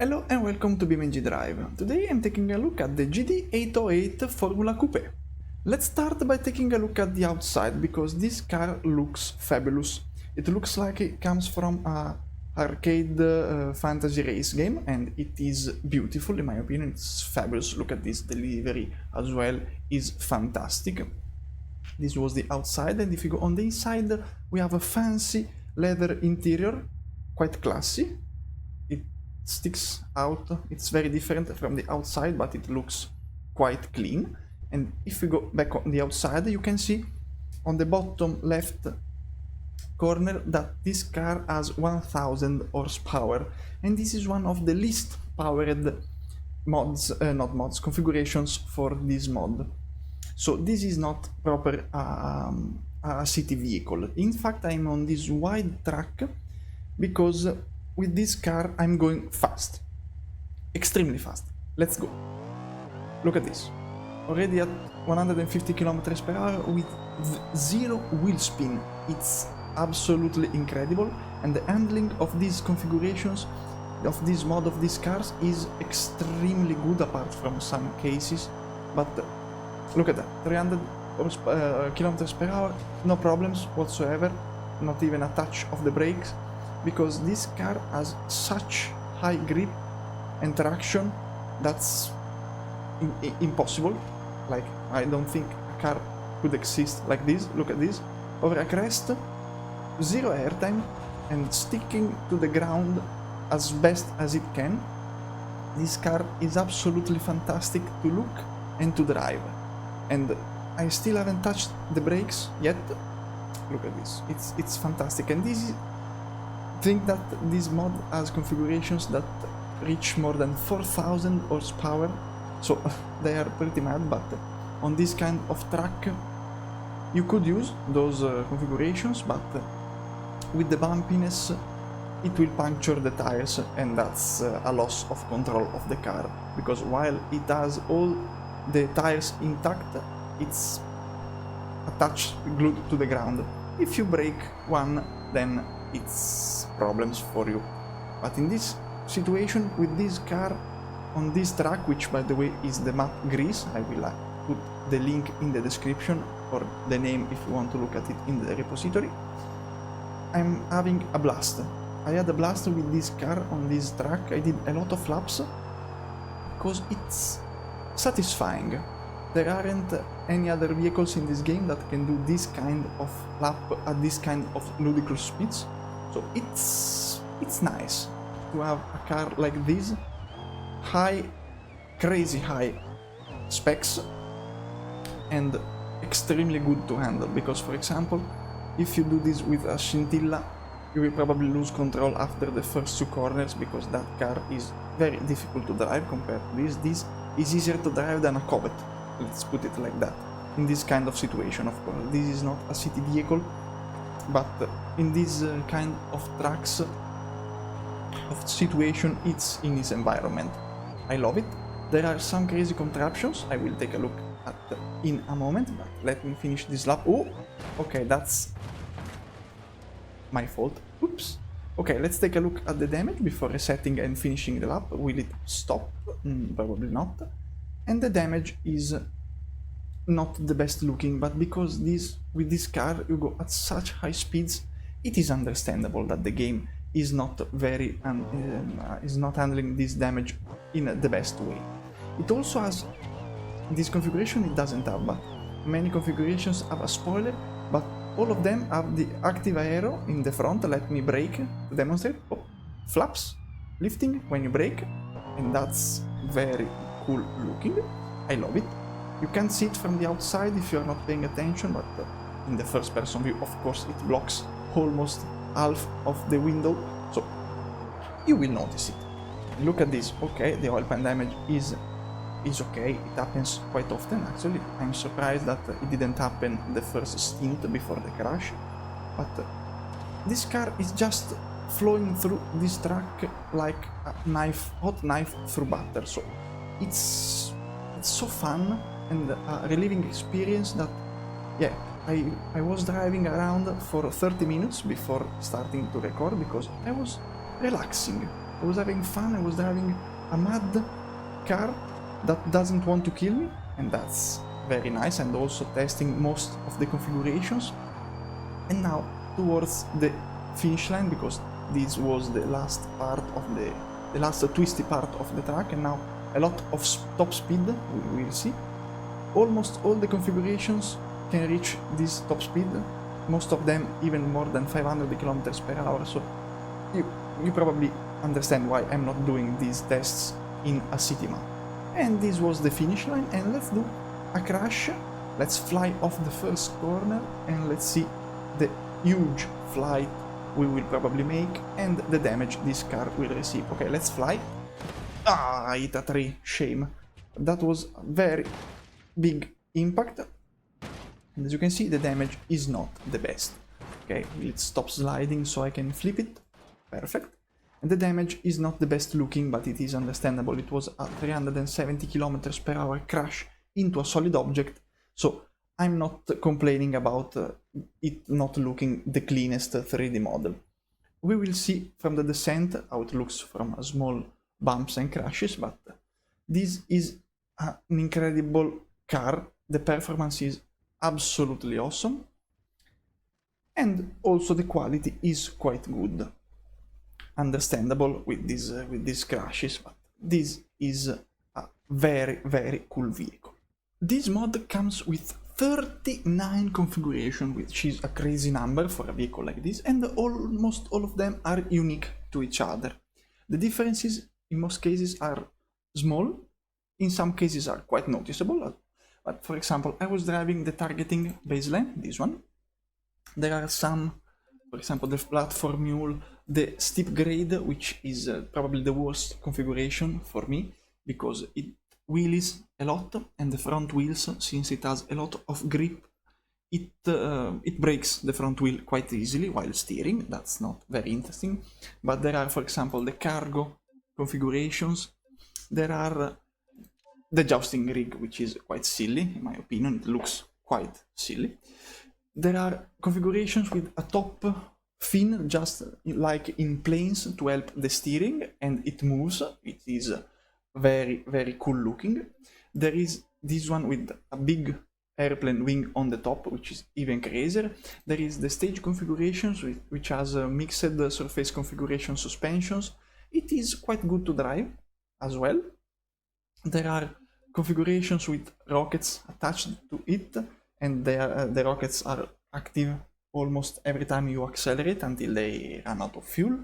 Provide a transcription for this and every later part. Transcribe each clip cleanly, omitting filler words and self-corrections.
Hello and welcome to BeamNG.drive. Today I'm taking a look at the GD808 FormulaCOUPE. Let's start by taking a look at the outside because this car looks fabulous. It looks like it comes from a arcade fantasy race game and it is beautiful in my opinion. It's fabulous. Look at this delivery as well, is fantastic. This was the outside, and if you go on the inside we have a fancy leather interior, quite classy. It sticks out, it's very different from the outside, but it looks quite clean. And if we go back on the outside, you can see on the bottom left corner that this car has 1000 horsepower, and this is one of the least powered mods, configurations for this mod. So this is not proper a city vehicle. In fact, I'm on this wide track because with this car I'm going fast, extremely fast. Let's go. Look at this, already at 150 kilometers per hour with zero wheel spin. It's absolutely incredible, and the handling of these configurations of this mod of these cars is extremely good, apart from some cases. But look at that, 300 kilometers per hour, no problems whatsoever, not even a touch of the brakes, because this car has such high grip and traction that's impossible. Like, I don't think a car could exist like this. Look at this, over a crest, zero airtime, and sticking to the ground as best as it can. This car is absolutely fantastic to look and to drive, and I still haven't touched the brakes yet. Look at this, it's fantastic. And this is, think that this mod has configurations that reach more than 4000 horsepower, so they are pretty mad. But on this kind of track you could use those configurations, but with the bumpiness it will puncture the tires, and that's a loss of control of the car, because while it has all the tires intact, it's attached, glued to the ground. If you break one, then it's problems for you. But in this situation, with this car on this track, which by the way is the map Greece, I will put the link in the description, or the name if you want to look at it in the repository, I'm having a blast. I had a blast with this car on this track. I did a lot of laps because it's satisfying. There aren't any other vehicles in this game that can do this kind of lap at this kind of ludicrous speeds. So it's nice to have a car like this, high, crazy high specs, and extremely good to handle. Because, for example, if you do this with a Scintilla, you will probably lose control after the first two corners, because that car is very difficult to drive compared to this. This is easier to drive than a Comet, let's put it like that, in this kind of situation. Of course, this is not a city vehicle, but in this kind of tracks, of situation, it's in its environment. I love it. There are some crazy contraptions I will take a look at in a moment, but let me finish this lap. Oh, okay, that's my fault. Oops. Okay, let's take a look at the damage before resetting and finishing the lap. Will it stop? Probably not. And the damage is not the best looking, but because with this car you go at such high speeds, it is understandable that the game is not very is not handling this damage in the best way. It also has this configuration it doesn't have, but many configurations have a spoiler, but all of them have the active aero in the front. Let me brake to demonstrate. Oh, flaps lifting when you brake, and that's very cool looking. I love it. You can't see it from the outside if you're not paying attention, but in the first person view, of course, it blocks almost half of the window, so you will notice it. Look at this. Okay, the oil pan damage is okay. It happens quite often, actually. I'm surprised that it didn't happen the first stint before the crash, but this car is just flowing through this track like a knife, hot knife through butter. So it's so fun and a relieving experience that, yeah, I was driving around for 30 minutes before starting to record because I was relaxing. I was having fun, I was driving a mad car that doesn't want to kill me, and that's very nice, and also testing most of the configurations. And now towards the finish line, because this was the last part of the last twisty part of the track, and now a lot of top speed, we will see. Almost all the configurations can reach this top speed, most of them even more than 500 km per hour, so you probably understand why I'm not doing these tests in a city map. And this was the finish line, and let's do a crash. Let's fly off the first corner and let's see the huge flight we will probably make and the damage this car will receive. Okay, let's fly. Ah, I hit a tree, shame. That was a very big impact. And as you can see, the damage is not the best. Okay, it stops sliding so I can flip it. Perfect. And the damage is not the best looking, but it is understandable. It was a 370 km per hour crash into a solid object, so I'm not complaining about it not looking the cleanest 3D model. We will see from the descent how it looks from small bumps and crashes, but this is an incredible car. The performance is absolutely awesome, and also the quality is quite good. Understandable with these crashes, but this is a very, very cool vehicle. This mod comes with 39 configurations, which is a crazy number for a vehicle like this, and almost all of them are unique to each other. The differences in most cases are small, in some cases are quite noticeable, but for example, I was driving the targeting baseline, this one. There are some, for example, the platform mule, the steep grade, which is probably the worst configuration for me, because it wheelies a lot, and the front wheels, since it has a lot of grip, it breaks the front wheel quite easily while steering. That's not very interesting. But there are, for example, the cargo configurations. There are the jousting rig, which is quite silly, in my opinion. It looks quite silly. There are configurations with a top fin, just like in planes, to help the steering, and it moves. It is very, very cool looking. There is this one with a big airplane wing on the top, which is even crazier. There is the stage configurations, which has mixed surface configuration suspensions. It is quite good to drive as well. There are configurations with rockets attached to it, and the rockets are active almost every time you accelerate until they run out of fuel.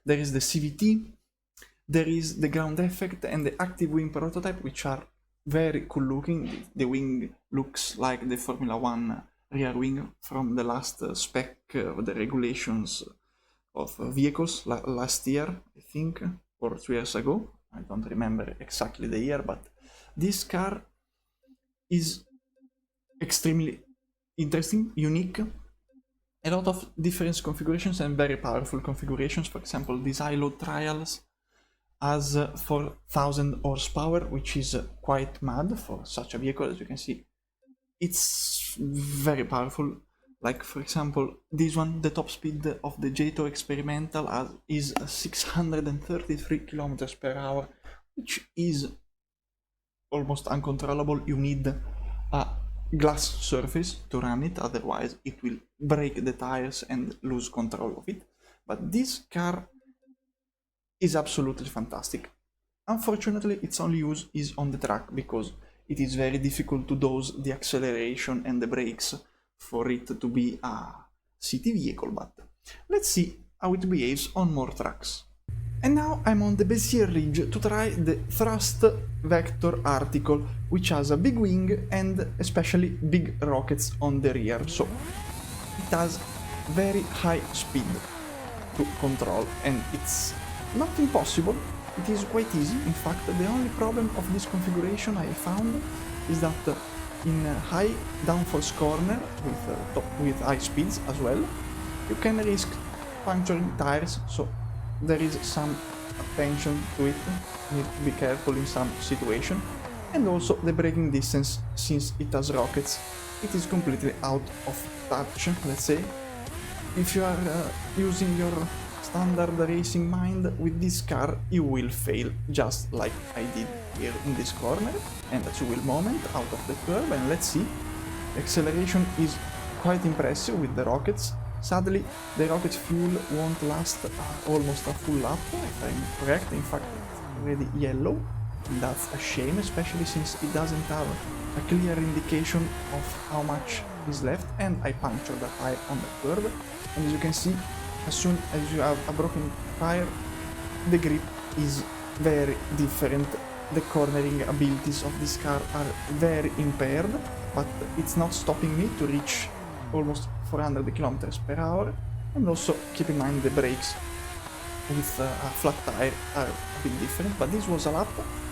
There is the CVT, there is the ground effect and the active wing prototype, which are very cool looking. The wing looks like the Formula 1 rear wing from the last spec of the regulations of vehicles last year, I think, or 2 years ago. I don't remember exactly the year, but this car is extremely interesting, unique, a lot of different configurations and very powerful configurations. For example, this high load trials has 4,000 horsepower, which is quite mad for such a vehicle. As you can see, it's very powerful. Like, for example, this one, the top speed of the J2 experimental is 633 km per hour, which is almost uncontrollable. You need a glass surface to run it, otherwise it will break the tires and lose control of it. But this car is absolutely fantastic. Unfortunately, its only use is on the track, because it is very difficult to dose the acceleration and the brakes for it to be a city vehicle, but let's see how it behaves on more tracks. And now I'm on the Bezier Ridge to try the Thrust Vector Article, which has a big wing and especially big rockets on the rear, so it has very high speed to control, and it's not impossible, it is quite easy. In fact, the only problem of this configuration I found is that in high downforce corner with high speeds as well, you can risk puncturing tires, so there is some attention to it, you need to be careful in some situation. And also the braking distance, since it has rockets, it is completely out of touch, let's say. If you are using your standard racing mind, with this car you will fail just like I did here in this corner, and a two-wheel moment out of the curve, and let's see. The acceleration is quite impressive with the rockets. Sadly, the rocket fuel won't last almost a full lap, if I'm correct. In fact, it's already yellow. And that's a shame, especially since it doesn't have a clear indication of how much is left, and I punctured the tire on the curve. And as you can see, as soon as you have a broken tire, the grip is very different. The cornering abilities of this car are very impaired, but it's not stopping me to reach almost 400 kilometers per hour. And also keep in mind the brakes with a flat tire are a bit different, but this was a lap.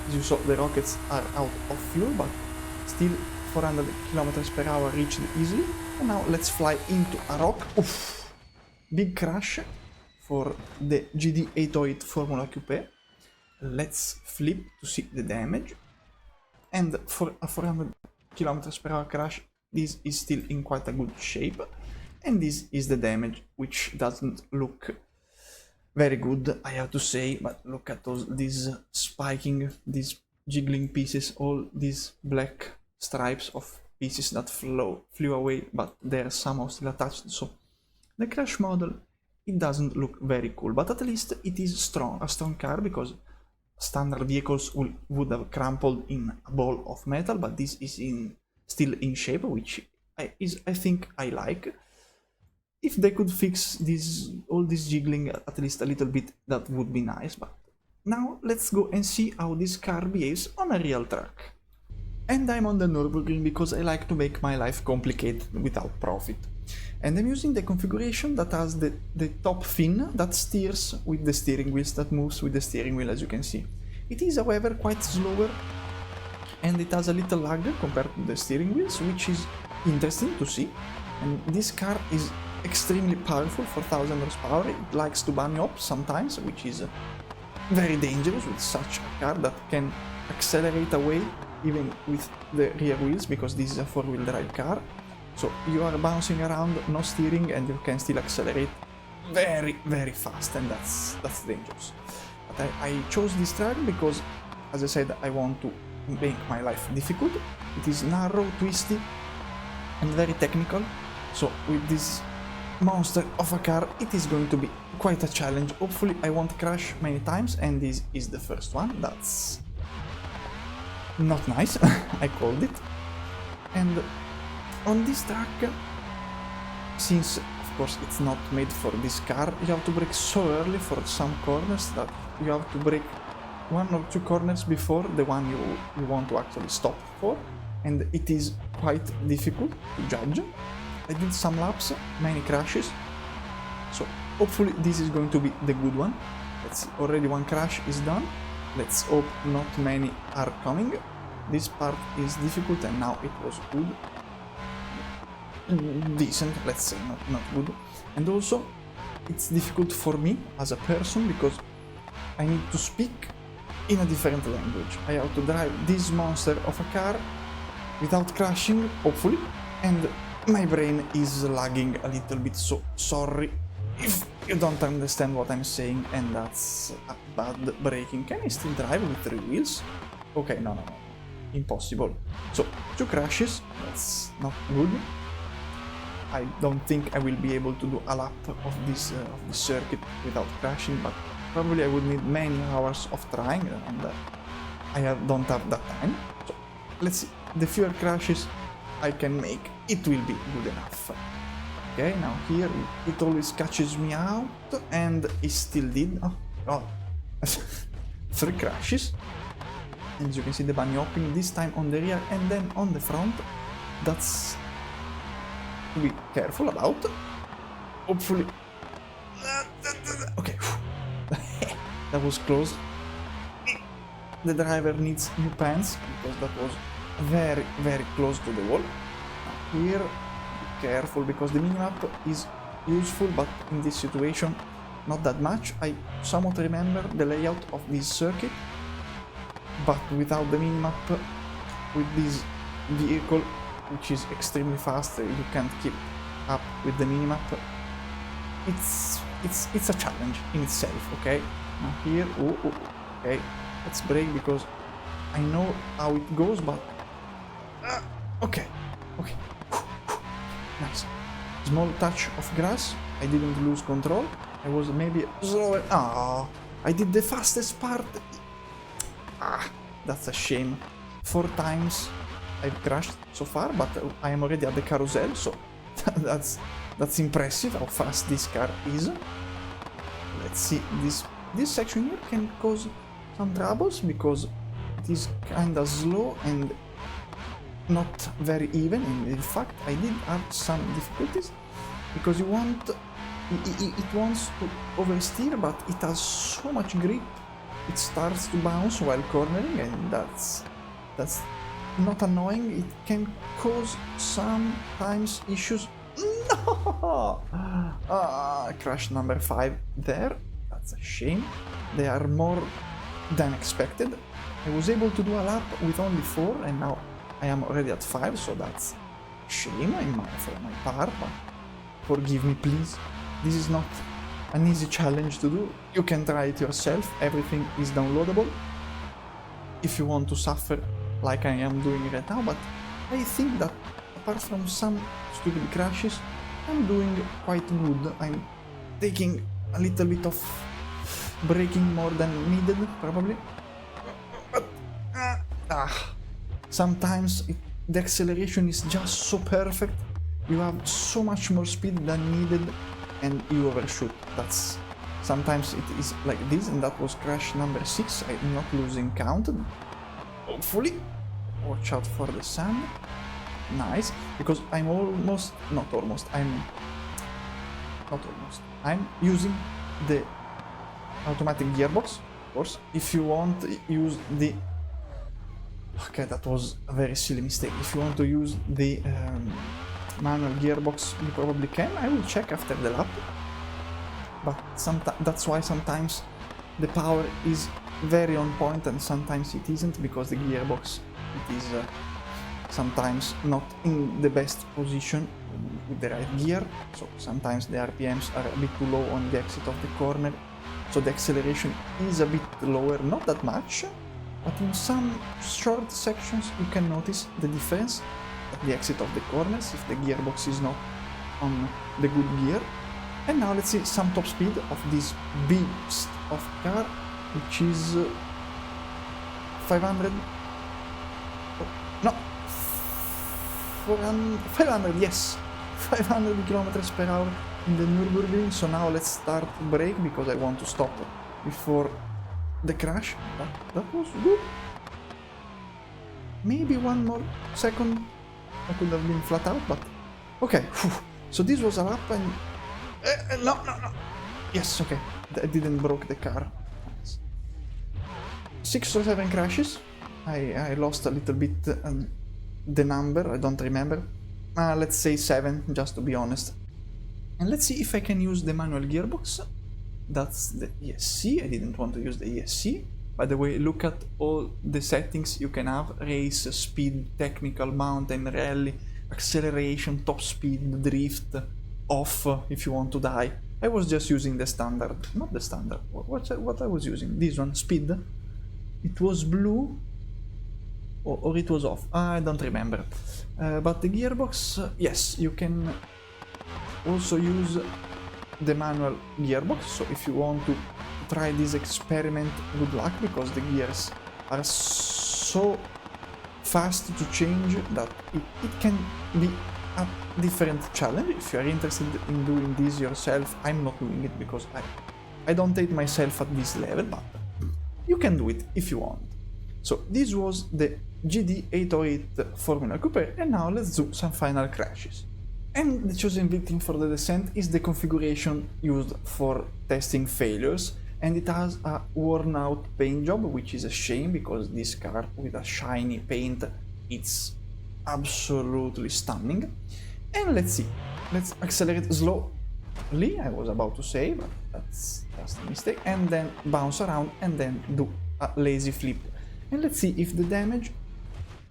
As you saw, the rockets are out of fuel, but still 400 kilometers per hour reached easily. And now let's fly into a rock. Oof. Big crash for the GD808 FormulaCOUPE. Let's flip to see the damage. And for a 400 kilometers per hour crash, this is still in quite a good shape. And this is the damage, which doesn't look very good, I have to say. But look at these spiking, these jiggling pieces, all these black stripes of pieces that flew away, but they're somehow still attached. So the crash model, it doesn't look very cool, but at least it is a strong car, because standard vehicles would have crumpled in a ball of metal, but this is still in shape, which I think I like. If they could fix all this jiggling at least a little bit, that would be nice. But now let's go and see how this car behaves on a real track. And I'm on the Nürburgring because I like to make my life complicated without profit. And I'm using the configuration that has the top fin that steers with the steering wheels, that moves with the steering wheel, as you can see. It is, however, quite slower, and it has a little lag compared to the steering wheels, which is interesting to see. And this car is extremely powerful for 1000 horsepower. It likes to bunny hop sometimes, which is very dangerous with such a car that can accelerate away even with the rear wheels, because this is a four-wheel drive car. So you are bouncing around, no steering, and you can still accelerate very, very fast, and that's dangerous. But I chose this track because, as I said, I want to make my life difficult. It is narrow, twisty, and very technical. So with this monster of a car, it is going to be quite a challenge. Hopefully I won't crash many times, and this is the first one. That's not nice. I called it. And on this track, since of course it's not made for this car, you have to brake so early for some corners that you have to brake 1 or 2 corners before the one you want to actually stop for, and it is quite difficult to judge. I did some laps, many crashes, so hopefully this is going to be the good one. Let's see, already one crash is done. Let's hope not many are coming. This part is difficult, and now it was good. Decent, let's say, not good. And also, it's difficult for me as a person, because I need to speak in a different language. I have to drive this monster of a car without crashing, hopefully, and my brain is lagging a little bit, so sorry if you don't understand what I'm saying, and that's a bad braking. Can I still drive with 3 wheels? Okay, no, impossible. So, 2 crashes, that's not good. I don't think I will be able to do a lap of this circuit without crashing, but probably I would need many hours of trying, and I don't have that time. So, let's see, the fewer crashes I can make, it will be good enough. Okay, now here it always catches me out, and it still did. Oh god. 3 crashes. And as you can see, the bunny hopping, this time on the rear and then on the front. That's to be careful about. Hopefully. Okay. That was close. The driver needs new pants, because that was very, very close to the wall. Now here, be careful, because the minimap is useful, but in this situation, not that much. I somewhat remember the layout of this circuit, but without the minimap, with this vehicle, which is extremely fast, you can't keep up with the minimap. It's it's a challenge in itself, okay? Now here, okay, let's brake because I know how it goes, but okay, nice. Small touch of grass. I didn't lose control. I was maybe slower. Ah, I did the fastest part. That's a shame. 4 times I've crashed so far, but I am already at the carousel, so that's impressive how fast this car is. Let's see, this section here can cause some troubles because it is kinda slow and not very even. In fact, I did have some difficulties because it wants to oversteer, but it has so much grip. It starts to bounce while cornering, and that's not annoying. It can cause sometimes issues. No! Crash number 5 there. That's a shame. They are more than expected. I was able to do a lap with only 4, and now I am already at 5, so that's a shame for my part, but forgive me please. This is not an easy challenge to do. You can try it yourself. Everything is downloadable if you want to suffer like I am doing right now, but I think that apart from some stupid crashes, I'm doing quite good. I'm taking a little bit of braking more than needed, probably. But sometimes the acceleration is just so perfect. You have so much more speed than needed, and you overshoot. Sometimes it is like this, and that was crash number 6. I'm not losing count. Hopefully. Watch out for the sun. Nice, because I'm using the automatic gearbox, of course. If you want to use the... Okay, that was a very silly mistake. If you want to use the manual gearbox, you probably can. I will check after the lap. But that's why sometimes the power is very on point and sometimes it isn't, because the gearbox it is sometimes not in the best position with the right gear. So sometimes the RPMs are a bit too low on the exit of the corner, so the acceleration is a bit lower, not that much, but in some short sections you can notice the difference at the exit of the corners if the gearbox is not on the good gear. And now let's see some top speed of this beast of car, which is 500. No, 500, yes, 500 kilometers per hour in the Nürburgring. So now let's start brake because I want to stop before the crash. That was good. Maybe 1 more second I could have been flat out, but okay. So this was a lap and no. Yes, okay. I didn't broke the car. 6 or 7 crashes. I lost a little bit the number, I don't remember. Let's say 7, just to be honest. And let's see if I can use the manual gearbox. That's the ESC. I didn't want to use the ESC. By the way, look at all the settings you can have: race, speed, technical, mountain, rally, acceleration, top speed, drift, off if you want to die. I was just using the standard, not the standard. What I was using? This one, speed. It was blue. Or it was off, I don't remember. But the gearbox, yes, you can also use the manual gearbox. So if you want to try this experiment, good luck, because the gears are so fast to change that it can be a different challenge. If you are interested in doing this yourself, I'm not doing it because I don't take myself at this level, but you can do it if you want. So this was the GD808 FormulaCOUPE, and now let's do some final crashes. And the chosen victim for the descent is the configuration used for testing failures, and it has a worn out paint job, which is a shame because this car with a shiny paint, it's absolutely stunning. And let's see, let's accelerate slowly, I was about to say, but that's just a mistake, and then bounce around and then do a lazy flip. And let's see if the damage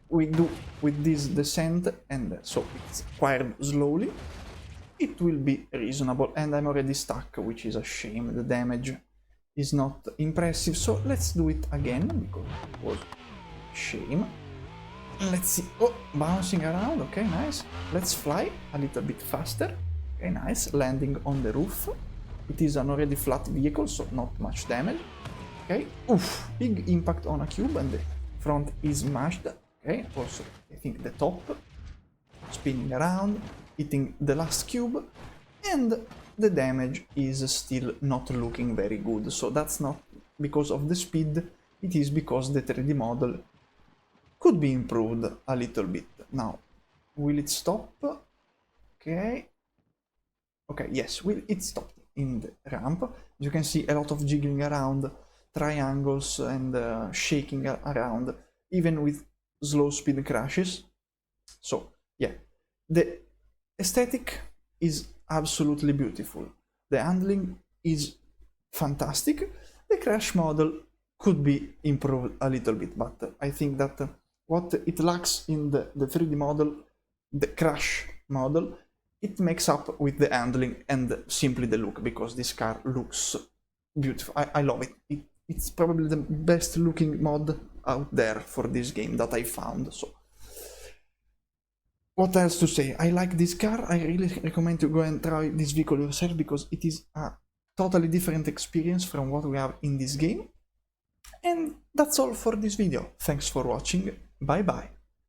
we do with this descent, and so it's acquired slowly. it will be reasonable, and I'm already stuck, which is a shame. The damage is not impressive, so let's do it again, because it was a shame. Let's see. Oh, bouncing around. Okay, nice. Let's fly a little bit faster. Okay, nice. Landing on the roof. It is an already flat vehicle, so not much damage. Okay. Oof. Big impact on a cube, and the front is smashed. Okay. Also, I think the top. Spinning around, hitting the last cube, and the damage is still not looking very good. So that's not because of the speed, it is because the 3D model could be improved a little bit. Now, will it stop? Okay. Okay, yes, it stopped in the ramp. As you can see, a lot of jiggling around, triangles, and shaking around, even with slow speed crashes. So, yeah, the aesthetic is absolutely beautiful. The handling is fantastic. The crash model could be improved a little bit, but I think that what it lacks in the 3D model, the crash model, it makes up with the handling and simply the look, because this car looks beautiful. I love it. It's probably the best looking mod out there for this game that I found. So, what else to say? I like this car. I really recommend to go and try this vehicle yourself, because it is a totally different experience from what we have in this game. And that's all for this video. Thanks for watching. Bye bye.